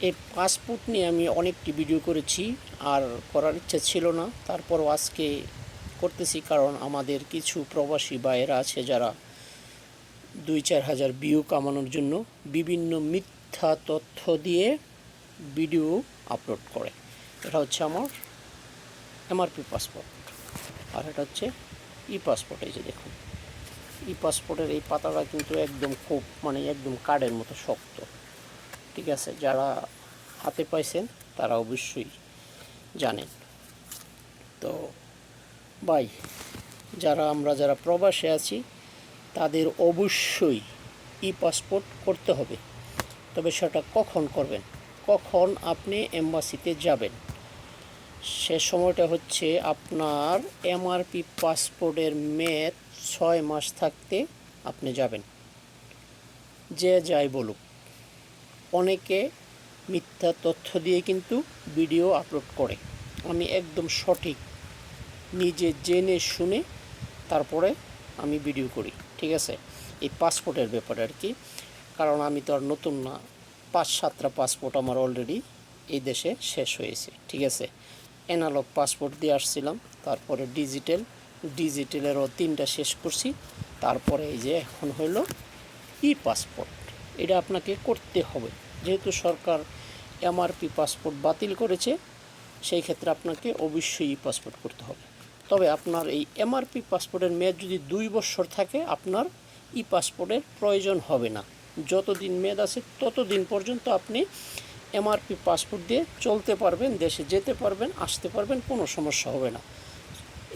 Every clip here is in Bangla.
এই পাসপোর্ট নিয়ে আমি অনেকটি ভিডিও করেছি, আর করার ইচ্ছা ছিল না, তারপরও আজকে করতেছি। কারণ আমাদের কিছু প্রবাসী ভাইয়েরা আছে যারা 2-4 হাজার ভিউ কামানোর জন্য বিভিন্ন মিথ্যা তথ্য দিয়ে ভিডিও আপলোড করে। এটা হচ্ছে আমার এমআরপি পাসপোর্ট, আর এটা হচ্ছে ই পাসপোর্ট। এই যে দেখুন, ই পাসপোর্টের এই পাতাটা কিন্তু একদম খুব একদম কার্ডের মতো শক্ত। ঠিক আছে, যারা হাতে পাইছেন তারা অবশ্যই জানেন। তো ভাই, যারা প্রবাসে আছি তাদের অবশ্যই ই পাসপোর্ট করতে হবে। তবে সেটা কখন করবেন, কখন আপনি এম্বাসিতে যাবেন, সে সময়টা হচ্ছে আপনার এমআরপি পাসপোর্টের মেয়াদ 6 মাস থাকতে আপনি যাবেন। যে যাই বলুক, অনেকে মিথ্যা তথ্য দিয়ে কিন্তু ভিডিও আপলোড করে। আমি একদম সঠিক নিজে জেনে শুনে তারপরে আমি ভিডিও করি। ঠিক আছে, এই পাসপোর্টের ব্যাপারে আর কি। কারণ আমি তো আর নতুন না, 5-7টা পাসপোর্ট আমার অলরেডি এই দেশে শেষ হয়েছে। ঠিক আছে, অ্যানালগ পাসপোর্ট দিয়ে আসছিলাম, তারপরে ডিজিটালেরও 3টা শেষ করছি, তারপরে এই যে এখন হলো ই পাসপোর্ট। এটা আপনাকে করতে হবে, যেহেতু সরকার এমআরপি পাসপোর্ট বাতিল করেছে, সেই ক্ষেত্রে আপনাকে অবশ্যই ই পাসপোর্ট করতে হবে। তবে আপনার এই এমআরপি পাসপোর্টের মেয়াদ যদি 2 বছর থাকে, আপনার ই পাসপোর্টের প্রয়োজন হবে না। যতদিন মেয়াদ আছে ততদিন পর্যন্ত আপনি এমআরপি পাসপোর্ট দিয়ে চলতে পারবেন, দেশে যেতে পারবেন, আসতে পারবেন, কোনো সমস্যা হবে না।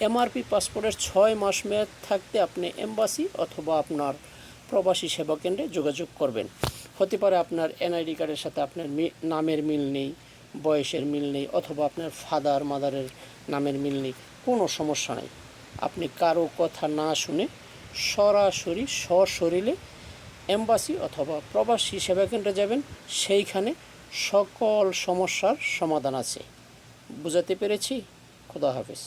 এমআরপি পাসপোর্টের 6 মাস মেয়াদ থাকতে আপনি এম্বাসি অথবা আপনার প্রবাসী সেবা কেন্দ্রে যোগাযোগ করবেন। হতে পারে আপনার এনআইডি কার্ডের সাথে আপনার নামের মিল নেই, বয়সের মিল নেই, অথবা আপনার ফাদার মাদারের নামের মিল নেই, কোনো সমস্যা নেই। আপনি কারো কথা না শুনে সরাসরি সশরীরে এম্বাসি অথবা প্রবাসী সেবা কেন্দ্রে যাবেন, সেইখানে সকল সমস্যার সমাধান আছে। বুঝাতে পেরেছি? খোদা হাফেজ।